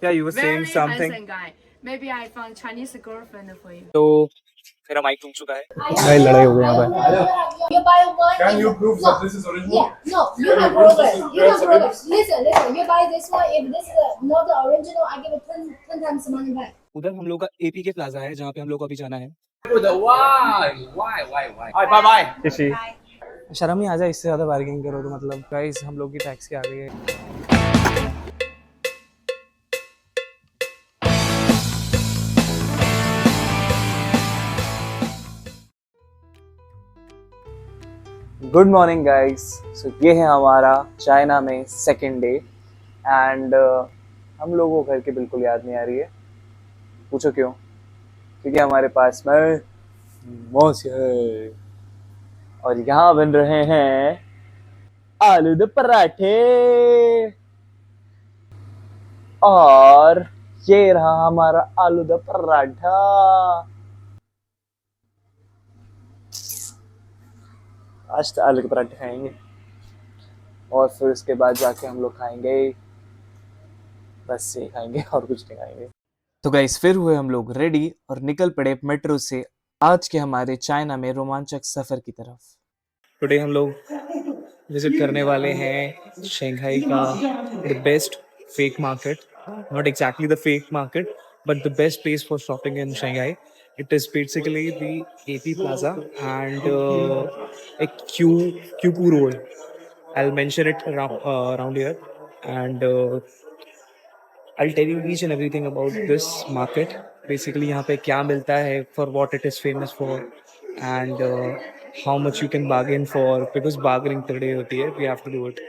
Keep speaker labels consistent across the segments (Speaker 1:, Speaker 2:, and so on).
Speaker 1: Yeah, you were saying
Speaker 2: Very
Speaker 1: something.
Speaker 2: handsome guy. Maybe I found Chinese girlfriend for you.
Speaker 1: तो मेरा mic टूट चुका है।
Speaker 3: भाई लड़ाई हो गई यहाँ पे।
Speaker 4: You buy one.
Speaker 3: Can you prove that this is original?
Speaker 4: Yeah, no, you have progress. You have progress. Listen. You buy this one. If this is not the original, I give it 10 times the money back.
Speaker 1: उधर हम लोग का AP के plaza है जहाँ पे हम लोग को अभी जाना है।
Speaker 3: Bye bye.
Speaker 1: किसी शर्म ही आ जाए, इससे ज्यादा बार्गेनिंग करो तो मतलब गाइस हम लोग की टैक्सी आ गई है। Good morning guys. सो ये है हमारा चाइना में सेकेंड डे एंड हम लोगों को घर की बिल्कुल याद नहीं आ रही है। पूछो क्यों? क्योंकि हमारे पास में मौस है और यहाँ बन रहे हैं आलू दे पराठे और ये रहा हमारा आलू दे पराठा। आज तो आलू के पराठे खाएंगे और फिर उसके बाद जाके हम लोग खाएंगे, बस ये खाएंगे और कुछ नहीं खाएंगे। तो गाइस फिर हुए हम लोग रेडी और निकल पड़े मेट्रो से आज के हमारे चाइना में रोमांचक सफर की तरफ। टुडे हम लोग विजिट करने वाले हैं शंघाई का the best fake market, not exactly the fake market but the best place for shopping in Shanghai. It is basically the AP Plaza and a Q Road. I'll mention it around here and I'll tell you each and everything about this market. Basically यहाँ पे क्या मिलता है, for what it is famous for and how much you can bargain for, because bargaining today होती है, we have to do it.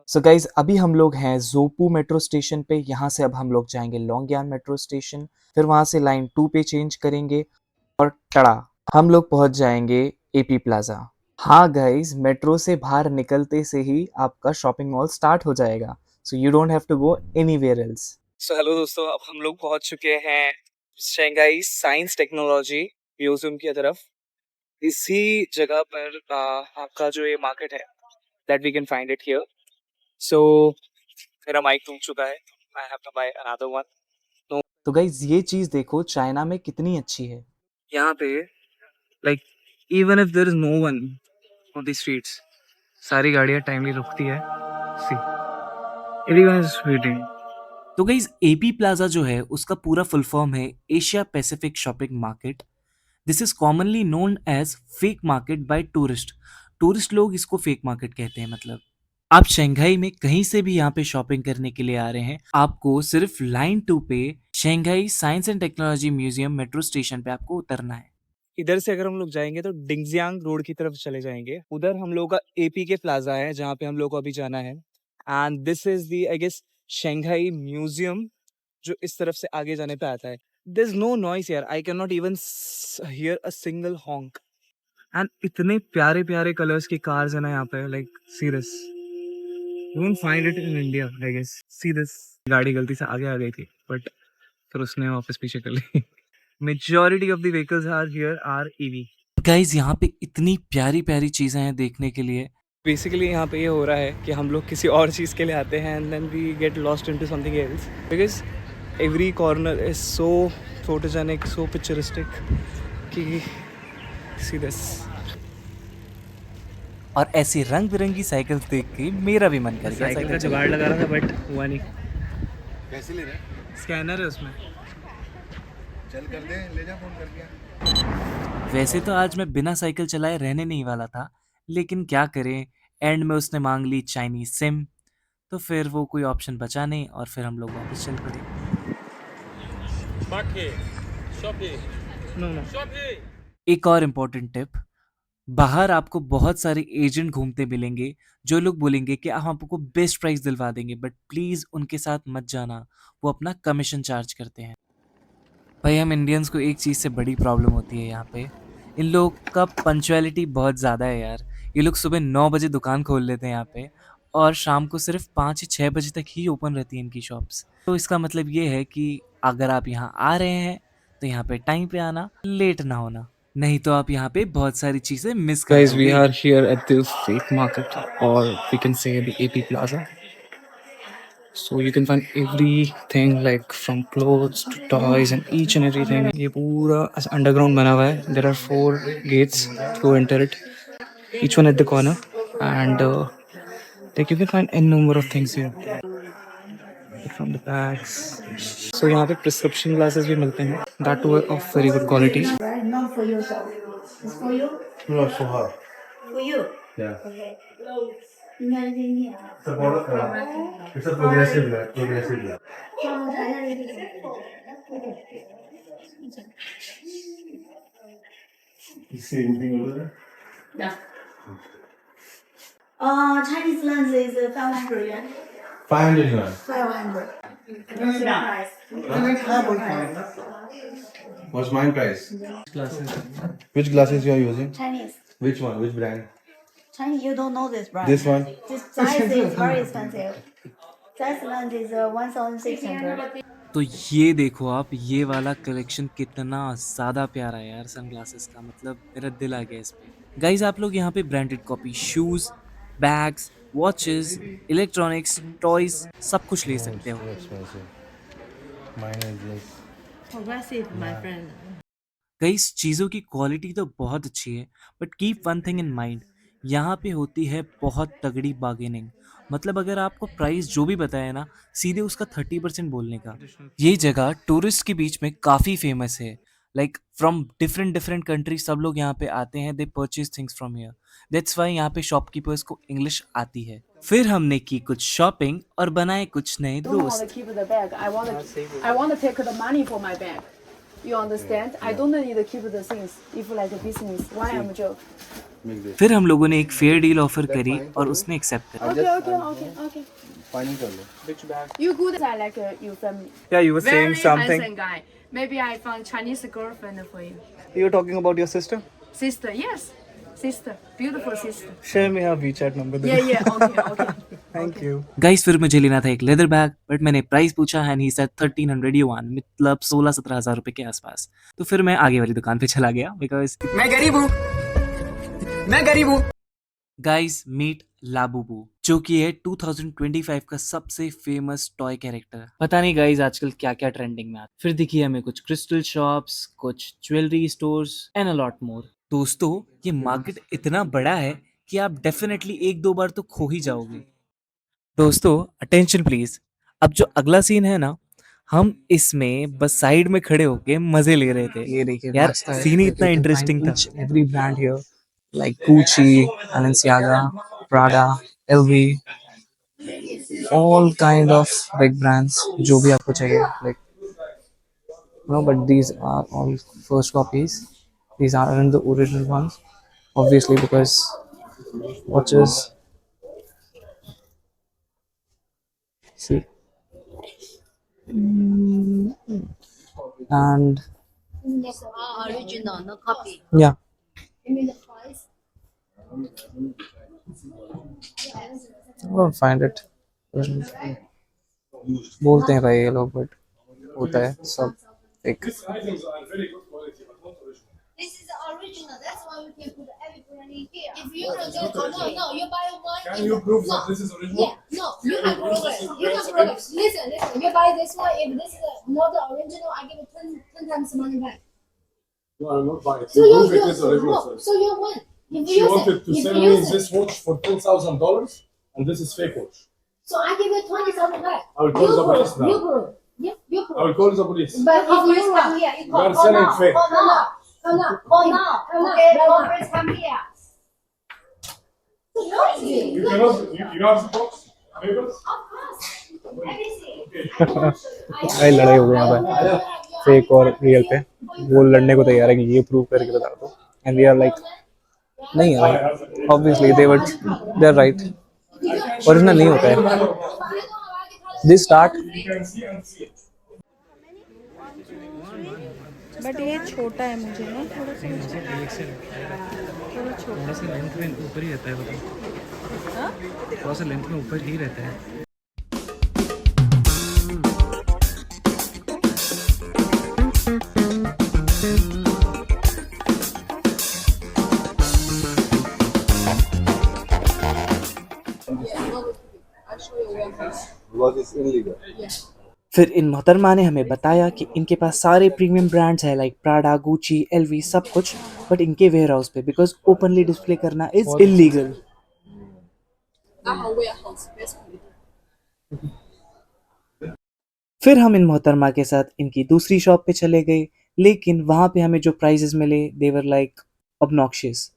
Speaker 1: So guys अभी हम लोग हैं जोपू मेट्रो स्टेशन पे। यहाँ से अब हम लोग जाएंगे लोंगयान मेट्रो स्टेशन, फिर वहाँ से लाइन 2 पे चेंज करेंगे और टड़ा हम लोग पहुँच जाएंगे एपी प्लाजा। हाँ गाइज, मेट्रो से बाहर निकलते से ही आपका शॉपिंग मॉल स्टार्ट हो जाएगा, so you don't have to go anywhere else. So hello दोस्तों, अब हम लोग पहुँच चुके हैं शंघाई साइंस टेक्नोलॉजी म्यूजियम की तरफ। इसी जगह पर आपका जो ये मार्केट है that we can find it here. So मेरा माइक टूट चुका है, I have to buy another one. तो गाइज ये चीज देखो चाइना में कितनी अच्छी है। यहाँ पे like even if there is no one on the streets, सारी गाड़ियाँ टाइमली रुकती है। See, everyone is waiting. तो गाइज एपी प्लाजा जो है उसका पूरा फुल फॉर्म है Asia Pacific shopping market. This is commonly known as fake market by tourist. Tourist लोग इसको फेक मार्केट कहते हैं। मतलब आप शंघाई में कहीं से भी यहाँ पे शॉपिंग करने के लिए आ रहे हैं, आपको सिर्फ लाइन 2 पे Shanghai science and technology museum metro station पे आपको उतरना है। इधर से अगर हम लोग जाएंगे तो डिंगजियांग रोड की तरफ चले जाएंगे। उधर हम लोग का एपी के प्लाजा है जहाँ पे हम लोग को अभी जाना है and this is the I guess Shanghai museum जो इस तरफ से आगे जाने पे आता है। There's no noise here. I cannot even hear a single honk. And इतने प्यारे प्यारे कलर्स की कार्स है ना यहाँ पे, like see this. You won't find it in India, I guess. See this. गाड़ी गलती से आगे आ गई थी, but फिर उसने वापस पीछे कर ली। Majority of the vehicles are here are EV. Guys यहाँ पे इतनी प्यारी प्यारी चीजें हैं देखने के लिए। बेसिकली यहाँ पे ये हो रहा है कि हम लोग किसी और चीज़ के लिए आते हैं and then we get lost into something else because every corner is so photogenic, so picturestic कि see this. और ऐसी रंग बिरंगी साइकिल्स देख के मेरा भी मन कर गया। साइकिल का जुगाड़ लगा रहा था बट हुआ नहीं।
Speaker 3: कैसे ले रहे?
Speaker 1: स्कैनर है उसमें।
Speaker 3: चल कर दे, ले जा फोन करके।
Speaker 1: वैसे तो आज मैं बिना साइकिल चलाए रहने नहीं वाला था, लेकिन क्या करें, एंड में उसने मांग ली चाइनीज सिम, तो फिर वो कोई ऑप्शन बचा नहीं और फिर हम लोग वापस चल पड़े। एक और इम्पोर्टेंट टिप, बाहर आपको बहुत सारे एजेंट घूमते मिलेंगे जो लोग बोलेंगे कि हम आपको बेस्ट प्राइस दिलवा देंगे, बट प्लीज़ उनके साथ मत जाना, वो अपना कमीशन चार्ज करते हैं। भाई हम इंडियंस को एक चीज़ से बड़ी प्रॉब्लम होती है यहाँ पे, इन लोग का पंक्चुअलिटी बहुत ज़्यादा है यार। ये लोग सुबह 9 बजे दुकान खोल लेते हैं यहाँ पे और शाम को सिर्फ 5 या 6 बजे तक ही ओपन रहती हैं इनकी शॉप्स। तो इसका मतलब ये है कि अगर आप यहाँ आ रहे हैं तो यहाँ पे टाइम पे आना, लेट ना होना, नहीं तो आप यहाँ पे बहुत सारी चीज़ें मिस कर
Speaker 5: Guys, we
Speaker 1: दोगे।
Speaker 5: are here at the fake market, or we can say the AP Plaza. So you can find everything like from clothes to toys and each and everything. ये पूरा underground बना हुआ है. There are 4 gates to enter it. Each one at the corner, and like you can find n number of things here. From the bags. So यहाँ पे prescription glasses भी मिलते हैं. That too of very good quality.
Speaker 4: Right, not for yourself. It's for you.
Speaker 3: No, for her.
Speaker 4: For you.
Speaker 3: Yeah.
Speaker 4: Okay. 应该是你啊。
Speaker 3: It's a it's a progressive lab. Progressive lab. You see anything over there?
Speaker 4: Yeah. Chinese lens is 500 yuan.
Speaker 3: 500 yuan.
Speaker 4: 500. What's your price?
Speaker 3: What's my price? Which glasses you are using?
Speaker 4: Chinese.
Speaker 3: Which one? Which brand?
Speaker 4: Chinese, you don't know this brand.
Speaker 3: This one?
Speaker 4: This size is very expensive. Size lens is 1,600.
Speaker 1: तो ये देखो आप, ये वाला collection कितना ज़्यादा प्यारा है यार सनग्लासेस का, मतलब मेरा दिल आ गया इस पे। गाइज आप लोग यहाँ पे branded copy, shoes, bags, watches, electronics, toys सब कुछ ले सकते हो।
Speaker 3: Expensive. Mine is this.
Speaker 2: Progressive, my friend.
Speaker 1: Guys चीज़ों की क्वालिटी तो बहुत अच्छी है, but keep one thing in mind, यहाँ पे होती है बहुत तगड़ी बार्गेनिंग। मतलब अगर आपको प्राइस जो भी बताया ना, सीधे उसका 30% बोलने का। ये जगह टूरिस्ट के बीच में काफ़ी फेमस है, like from different different country सब लोग यहाँ पे आते हैं, दे purchase things from here. That's why यहाँ पे शॉपकीपर्स को इंग्लिश आती है। फिर हमने की कुछ शॉपिंग और बनाए कुछ नए दोस्त।
Speaker 2: Keep the bag. I want to take the money for my bag. You understand? I don't need to keep the things. If like a business, why I'm a joke?
Speaker 1: फिर हम लोगों ने एक फेयर डील ऑफर करी और उसने accept करा।
Speaker 2: Okay.
Speaker 3: Finding कर लो.
Speaker 2: You good? I like you family.
Speaker 1: Yeah, you were
Speaker 2: Very handsome guy. Maybe I found Chinese girlfriend for you.
Speaker 1: You were talking about your sister?
Speaker 2: Sister, yes. Sister, beautiful sister.
Speaker 1: Share me her WeChat number.
Speaker 2: Yeah. Okay.
Speaker 1: Thank you. Guys, फिर मुझे लेना था एक leather bag, but मैंने price पूछा and he said 1300 yuan, मतलब 16-17 हज़ार रुपए के आसपास। तो फिर मैं आगे वाली दुकान पे चला गया, बिकॉज मैं गरीब हूँ। गाइस मीट लाबूबू, जो कि है 2025 का सबसे फेमस टॉय कैरेक्टर। पता नहीं गाइस आजकल क्या क्या ट्रेंडिंग में आता। फिर दिखी हमें कुछ क्रिस्टल शॉप्स, कुछ jewellery stores and a lot more. दोस्तों ये मार्केट इतना बड़ा है कि आप डेफिनेटली 1-2 बार तो खो ही जाओगे। दोस्तों अटेंशन प्लीज, अब जो अगला सीन है ना, हम इसमें बस साइड में खड़े होके मजे ले रहे थे।
Speaker 5: ये देखिए
Speaker 1: यार सीन ही इतना इंटरेस्टिंग था।
Speaker 5: Every brand here like Gucci, Balenciaga, Prada, LV, all kind of big brands जो भी आपको चाहिए, like no, but these are all first copies. These aren't the original ones, obviously, because watches. See, and
Speaker 4: Yes, original, no copy.
Speaker 5: yeah,
Speaker 4: You mean the price?
Speaker 5: I don't find it. बोलते हैं भाई ये लोग, but होता है सब एक।
Speaker 4: This is the original. That's why we can put every brand in here. If you don't get, no, you buy one.
Speaker 6: Can you prove that this is original?
Speaker 4: Yeah, no, you can prove it. You can prove it. Listen. You buy this one. If this is not the original, I give it 10 times the money back.
Speaker 6: No, I'm not buying it.
Speaker 4: So
Speaker 6: You
Speaker 4: you,
Speaker 6: prove it is original.
Speaker 4: no,
Speaker 6: Sir.
Speaker 4: so you win. If
Speaker 6: She
Speaker 4: you use
Speaker 6: wanted
Speaker 4: it,
Speaker 6: to
Speaker 4: if
Speaker 6: sell
Speaker 4: you
Speaker 6: me
Speaker 4: use it.
Speaker 6: this watch for $10,000, and this is fake watch.
Speaker 4: So I give you 20,000 back.
Speaker 6: I will call the police now.
Speaker 4: You prove. Yeah, you
Speaker 6: I
Speaker 4: prove.
Speaker 6: will call the police.
Speaker 4: But if you come here, you
Speaker 6: You
Speaker 4: call.
Speaker 6: are selling fake.
Speaker 4: Come now. Okay, conference come here. So noisy.
Speaker 6: You cannot. You have the box papers.
Speaker 4: Of course. Everything.
Speaker 5: भाई लड़ाई हो गई यहाँ पे fake और real पे। वो लड़ने को तैयार है कि ये प्रूव करके बता दो, एंड वी आर लाइक नहीं यार, obviously they are right, original नहीं होता है। This start
Speaker 6: You can see and see it.
Speaker 2: But ये छोटा है मुझे ना, थोड़ा सा
Speaker 5: थोड़ा सा लेंथ में ऊपर ही रहता है, बताओ थोड़ा सा लेंथ में ऊपर ही रहता है।
Speaker 3: because it's illegal.
Speaker 1: फिर इन मोहतरमा ने हमें बताया कि इनके पास सारे प्रीमियम ब्रांड्स हैं लाइक प्राडा, गुची, एलवी, सब कुछ, बट इनके वेयर हाउस पे बिकॉज ओपनली डिस्प्ले करना इज इलीगल। फिर हम इन मोहतरमा के साथ इनकी दूसरी शॉप पे चले गए, लेकिन वहाँ पे हमें जो प्राइजेस मिले दे वर लाइक ऑब्नॉक्शियस।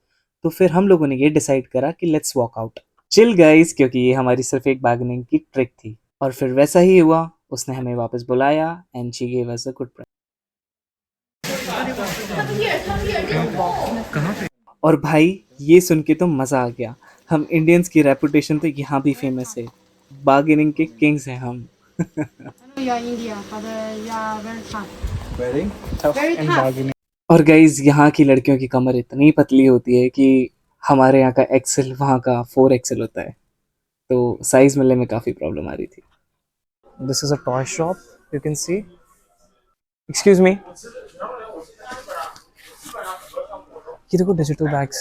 Speaker 1: तो फिर हम लोगों ने ये डिसाइड करा कि let's walk out, chill guys, क्योंकि ये हमारी सिर्फ एक बार्गेनिंग की ट्रिक थी। और फिर वैसा ही हुआ, उसने हमें वापस बुलाया and she gave us a good price. और भाई ये सुन के तो मज़ा आ गया, हम इंडियंस की रेपुटेशन तो यहाँ भी फेमस है, बार्गेनिंग के किंग्स हैं हम।
Speaker 2: You are India, but you are very tough.
Speaker 3: Very?
Speaker 2: Very tough.
Speaker 1: और गाइज यहाँ की लड़कियों की कमर इतनी पतली होती है कि हमारे यहाँ का एक्सेल वहाँ का 4XL होता है, तो साइज मिलने में काफ़ी प्रॉब्लम आ रही थी। This is a toy shop, you can see. Excuse me, ये देखो डिजिटल बैग्स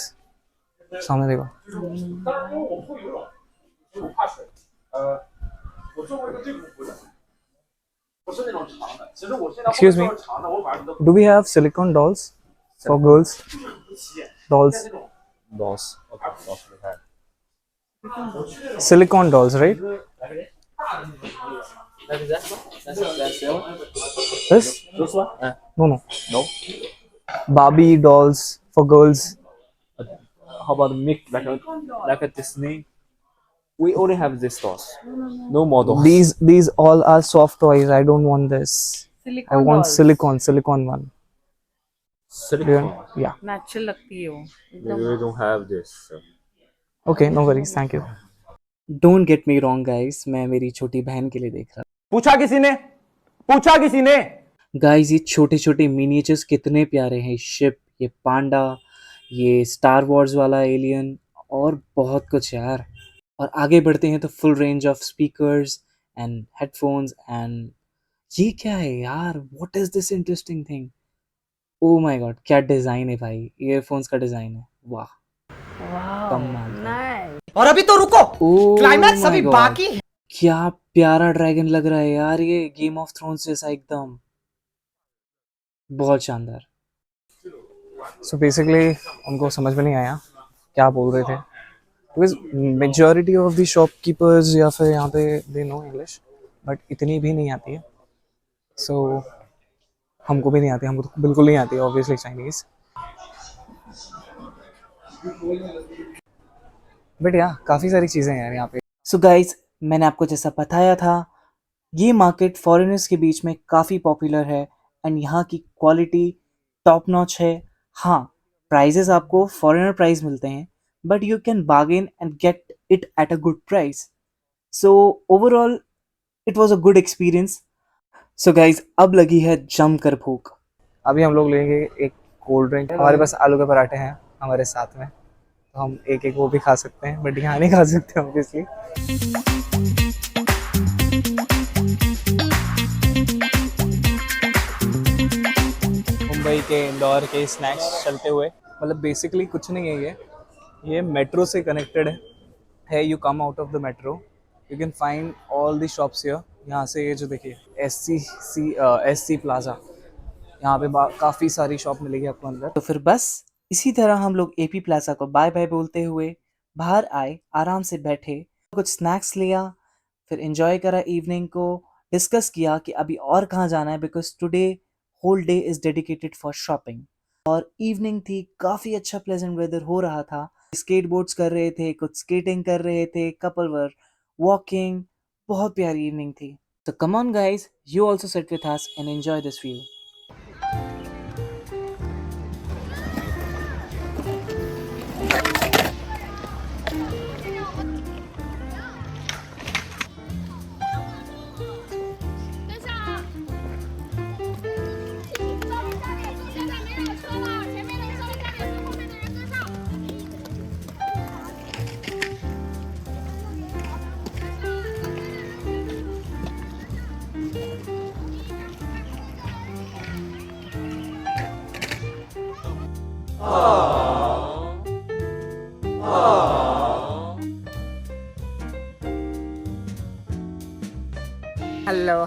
Speaker 1: सामने देखो। Excuse me, do we have silicone dolls for girls? Dolls.
Speaker 3: Boss. Okay, boss we have.
Speaker 1: Silicone dolls, right? This?
Speaker 3: This one?
Speaker 1: No, no.
Speaker 3: No.
Speaker 1: Barbie dolls for girls.
Speaker 3: How about mix like a Disney? We only have this dolls. No more dolls.
Speaker 1: These all are soft toys. I don't want this. I want silicone one.
Speaker 3: Silicone.
Speaker 1: Yeah.
Speaker 7: Natural लगती है वो एकदम।
Speaker 3: We don't have this.
Speaker 1: Okay, no worries. Thank you. Don't get me wrong, guys. मैं मेरी छोटी बहन के लिए देख रहा।
Speaker 8: पूछा किसी ने
Speaker 1: गाइस ये छोटे छोटे मिनिएचर्स कितने प्यारे हैं, शिप, ये पांडा, ये स्टार वॉर्स वाला एलियन और बहुत कुछ यार। और आगे बढ़ते हैं तो full range of speakers and headphones and ये क्या है यार, what is this interesting thing. Oh my God, क्या डिजाइन है भाई, ईयरफोन्स का डिजाइन है, वाह कमाल।
Speaker 8: और अभी तो रुको,
Speaker 1: Oh
Speaker 8: क्लाइमैक्स
Speaker 1: my
Speaker 8: अभी
Speaker 1: God.
Speaker 8: बाकी है।
Speaker 1: क्या प्यारा ड्रैगन लग रहा है यार, ये गेम ऑफ थ्रोन्स जैसा एकदम, बहुत शानदार। सो बेसिकली उनको समझ में नहीं आया क्या बोल रहे थे, because majority of the shopkeepers या फिर यहाँ पे दे नो इंग्लिश, बट इतनी भी नहीं आती है। सो हमको भी नहीं आती, हमको तो बिल्कुल नहीं आती ऑब्वियसली चाइनीज़, बट या काफ़ी सारी चीज़ें हैं यार यहाँ पे। सो गाइज मैंने आपको जैसा बताया था, ये मार्केट फॉरेनर्स के बीच में काफ़ी पॉपुलर है एंड यहाँ की क्वालिटी टॉप नॉच है। हाँ, प्राइजेस आपको फॉरेनर प्राइस मिलते हैं, but you can bargain and get it at a good price. So overall it was a good experience. So guys अब लगी है जमकर भूख, अभी हम लोग लेंगे एक कोल्ड ड्रिंक। हमारे पास आलू के पराठे हैं हमारे साथ में, तो हम एक एक वो भी खा सकते हैं, बट यहाँ नहीं खा सकते ऑब्वियसली। मुंबई के इंदौर के स्नैक्स चलते हुए, मतलब बेसिकली कुछ नहीं है, ये मेट्रो से कनेक्टेड है। You come out of the metro, you can find all the shops here. यहाँ से ये जो देखिए SC प्लाजा, यहाँ पे काफ़ी सारी शॉप मिलेगी आपको अंदर। तो फिर बस इसी तरह हम लोग AP प्लाजा को बाय बाय बोलते हुए बाहर आए, आराम से बैठे, कुछ स्नैक्स लिया, फिर एंजॉय करा इवनिंग को, डिस्कस किया कि अभी और कहाँ जाना है, because today whole day is dedicated for shopping. और इवनिंग थी, काफ़ी अच्छा प्लेजेंट वेदर हो रहा था, स्केटबोर्ड्स कर रहे थे, कुछ स्केटिंग कर रहे थे, कपल वर वॉकिंग, बहुत प्यारी इवनिंग थी। तो come on guys, you also sit with us and enjoy this view.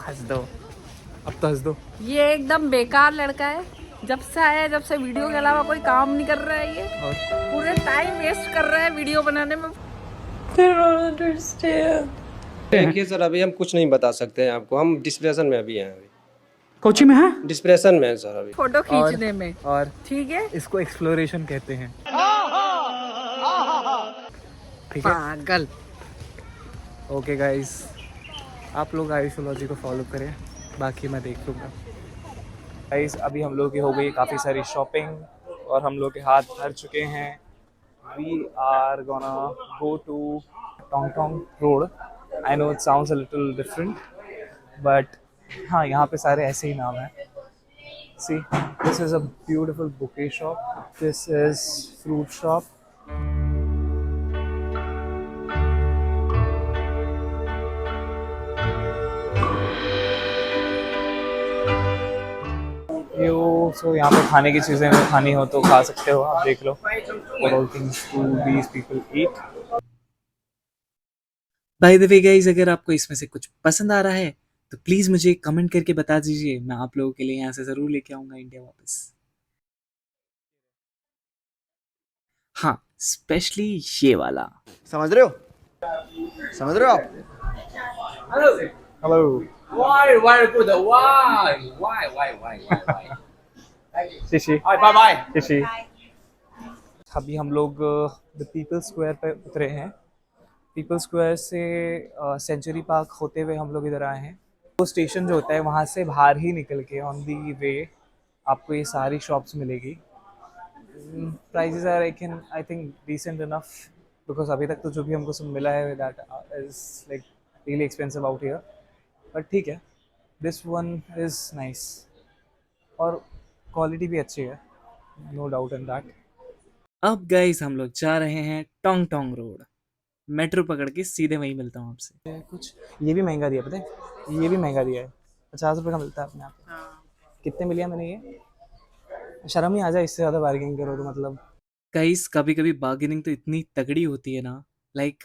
Speaker 1: हंस दो, अब तो हंस दो।
Speaker 7: ये एकदम बेकार लड़का है। जब से आया है, जब से वीडियो के अलावा कोई काम नहीं कर रहा है ये।
Speaker 1: और
Speaker 7: पूरे टाइम वेस्ट कर रहा है वीडियो बनाने में।
Speaker 9: देखिए सर, अभी हम कुछ नहीं बता सकते हैं आपको, हम डिस्प्रेशन में अभी हैं। अभी
Speaker 5: कोची में है?
Speaker 9: डिस्प्रेशन में है सर अभी।
Speaker 7: फोटो खींचने में।
Speaker 1: और
Speaker 7: ठीक है,
Speaker 1: इसको एक्सप्लोरेशन कहते हैं। ठीक है,
Speaker 7: पागल।
Speaker 1: ओके गाइस, आप लोग आयुषोलॉजी को फॉलो करें, बाकी मैं देख लूँगा। गाइस अभी हम लोग की हो गई काफ़ी सारी शॉपिंग और हम लोग के हाथ भर चुके हैं। We are gonna go to Tong Tong Road. I know it sounds a little different, but हाँ, यहाँ पे सारे ऐसे ही नाम हैं। See, this is a beautiful bouquet shop, this is fruit shop. So यहाँ पे खाने की चीज़ें अगर खानी हो तो खा सकते हो, आप देख लो। All things to these people eat. By the way guys, अगर आपको इसमें से कुछ पसंद आ रहा है तो प्लीज़ मुझे कमेंट करके बता दीजिए, मैं आप लोगों के लिए यहाँ से ज़रूर लेके आऊँगा इंडिया वापस। हाँ, स्पेशली ये वाला।
Speaker 8: समझ रहे हो? समझ रहे हो आप?
Speaker 1: हेलो। शिशी।
Speaker 8: Bye bye.
Speaker 1: शिशी। अभी हम लोग द पीपल स्क्वायर पे उतरे हैं। पीपल स्क्वायर से सेंचुरी पार्क होते हुए हम लोग इधर आए हैं। वो स्टेशन जो होता है वहाँ से बाहर ही निकल के ऑन दी वे आपको ये सारी शॉप्स मिलेगी। Prices are I think decent enough, because अभी तक तो जो भी हमको सब मिला है that is like really expensive out here, but ठीक है, दिस वन इज़ नाइस और क्वालिटी भी अच्छी है, नो डाउट इन दैट। अब गाइस हम लोग जा रहे हैं टोंग टोंग रोड, मेट्रो पकड़ के सीधे वहीं मिलता हूँ आपसे। कुछ ये भी महंगा दिया, पता है ये भी महंगा दिया है, 50 रुपये का मिलता है अपने आप। कितने में लिया मैंने ये? शर्म ही आ जाए, इससे ज़्यादा बार्गेनिंग करो तो। मतलब गाइस कभी कभी बार्गेनिंग तो इतनी तगड़ी होती है ना, लाइक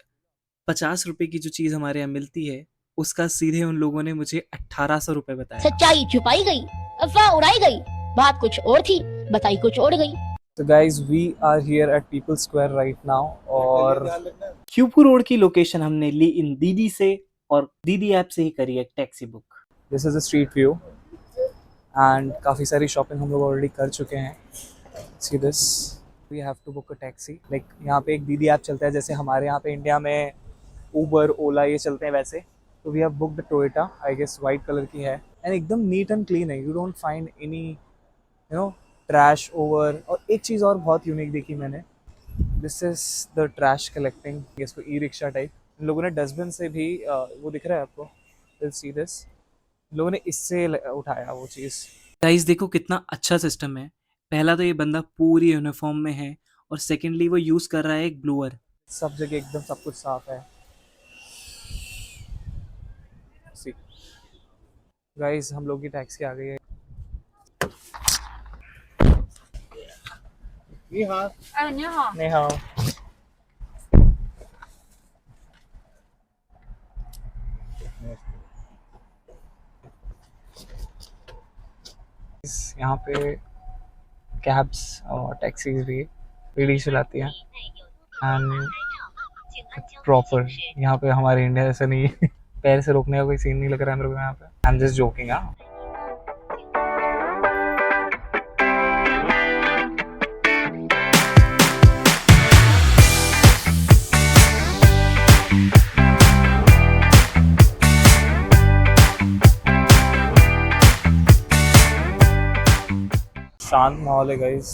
Speaker 1: 50 रुपए की जो चीज़ हमारे यहाँ मिलती है उसका सीधे उन लोगों ने मुझे 1800 रुपए बताया।
Speaker 4: सच्चाई छुपाई गई, अफवाह उड़ाई गई, बात कुछ और थी, बताई कुछ और गई।
Speaker 1: तो guys we are here at People Square right now, और क्यूपू रोड की लोकेशन हमने ली इन दीदी से, और दीदी ऐप से ही करी है taxi book. This is the street view and काफ़ी सारी शॉपिंग हम लोग ऑलरेडी कर चुके हैं। See this, we have to book a taxi. Like यहाँ पे एक दीदी ऐप चलता है, जैसे हमारे यहाँ पे इंडिया में उबर ओला ये चलते हैं वैसे। तो we have booked Toyota, I guess white colour की है, एंड एकदम नीट एंड क्लीन है, you don't find any you know trash over. और एक चीज़ और बहुत यूनिक देखी मैंने, this is the trash collecting, इसको ई रिक्शा टाइप। इन लोगों ने डस्टबिन से भी वो दिख रहा है आपको, विल सी दिस, इन लोगों ने इससे उठाया वो चीज़। गाइस देखो कितना अच्छा सिस्टम है। पहला तो ये बंदा पूरी यूनिफॉर्म में है, और सेकेंडली वो यूज़ कर रहा है एक ब्लोअर। सब जगह एकदम सब कुछ साफ है। गाइस हम लोग की टैक्सी आ गई है।
Speaker 7: 你好。
Speaker 1: नहीं हाँ, यहाँ पे कैब्स और टैक्सीज भी लेडीज चलाती हैं, एंड प्रॉपर यहाँ पे हमारे इंडिया जैसा नहीं है। पैर से रोकने का कोई सीन नहीं लग रहा है मेरे को यहाँ पे। I am just joking. हाँ, शांत माहौल है गाइस।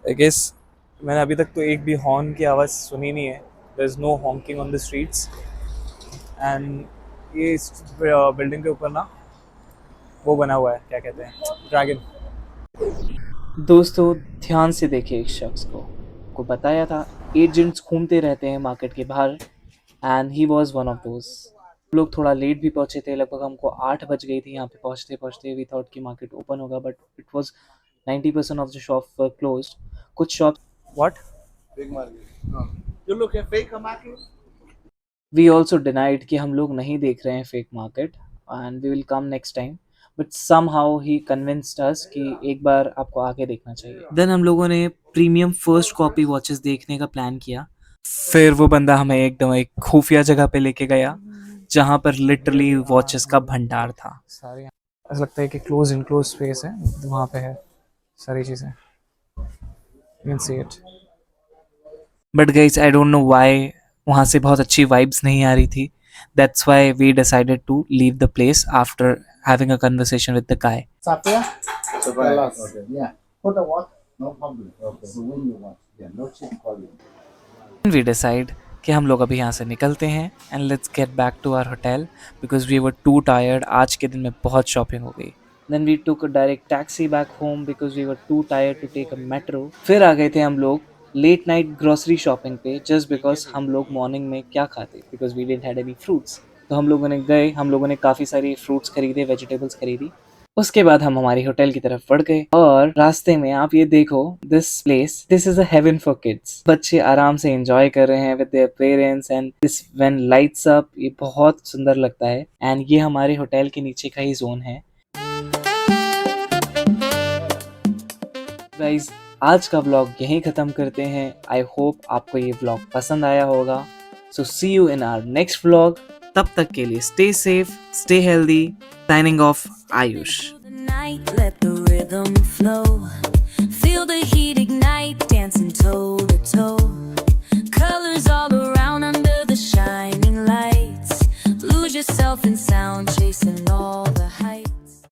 Speaker 1: आई गेस मैंने अभी तक तो एक भी हॉर्न की आवाज़ सुनी नहीं है। There is no honking on the streets. And ये इस बिल्डिंग के ऊपर ना वो बना हुआ है, क्या कहते हैं, ड्रैगन। दोस्तों ध्यान से देखिए इस शख्स को बताया था एजेंट्स घूमते रहते हैं मार्केट के बाहर, and he was one of those. लोग थोड़ा लेट भी पहुंचे थे, लगभग हमको 8 बज गई थी यहाँ पे पहुंचते। वी थॉट कि मार्केट ओपन होगा, but it was 90% of the shop were closed. कुछ shop what
Speaker 8: You look at fake market?
Speaker 1: We also denied कि हम लोग नहीं देख रहे हैं fake market, and we will come next time. But somehow he convinced us कि एक बार आपको आके देखना चाहिए. Then हम लोगों ने प्रीमियम फर्स्ट कॉपी वॉचेस देखने का प्लान किया. फिर वो बंदा हमें एकदम एक खुफिया जगह पे लेके गया जहाँ पर लिटरली वॉचेस का भंडार था. सारे ऐसा लगता है कि क्लोज इनक्लोज स्पेस है, वहाँ पे है सारी चीज़ें. You can see it. But guys, I don't know why वहाँ से बहुत अच्छी vibes नहीं आ रही थी. That's why we decided to leave the place after having a conversation with the guy.
Speaker 8: Okay, yeah. Put the watch, no problem. Okay, so when you want, yeah, no chip calling.
Speaker 1: We decide कि हम लोग अभी यहाँ से निकलते हैं and let's get back to our hotel because we were too tired. आज के दिन में बहुत shopping हो गई. Then we took a direct taxi back home because we were too tired to take a metro. फिर आ गए थे हम लोग लेट नाइट ग्रोसरी शॉपिंग पे जस्ट बिकॉज हम लोग मॉर्निंग में क्या खाते because we didn't had any fruits. तो हम लोगों ने काफ़ी सारी फ्रूट्स खरीदे, वेजिटेबल्स खरीदी. उसके बाद हम हमारी होटल की तरफ बढ़ गए और रास्ते में आप ये देखो this place, this is a heaven for kids. बच्चे आराम से एंजॉय कर रहे हैं with their parents and this when lights up, ये बहुत सुंदर लगता है. एंड ये हमारे होटल के नीचे का ही जोन है. गाइज आज का व्लॉग यहीं ख़त्म करते हैं. आई होप आपको ये व्लॉग पसंद आया होगा. So see you in our next vlog. तब तक के लिए stay safe, stay healthy. Signing off, Ayush.
Speaker 10: Let the rhythm flow. Feel the heat ignite, dancing toe to toe.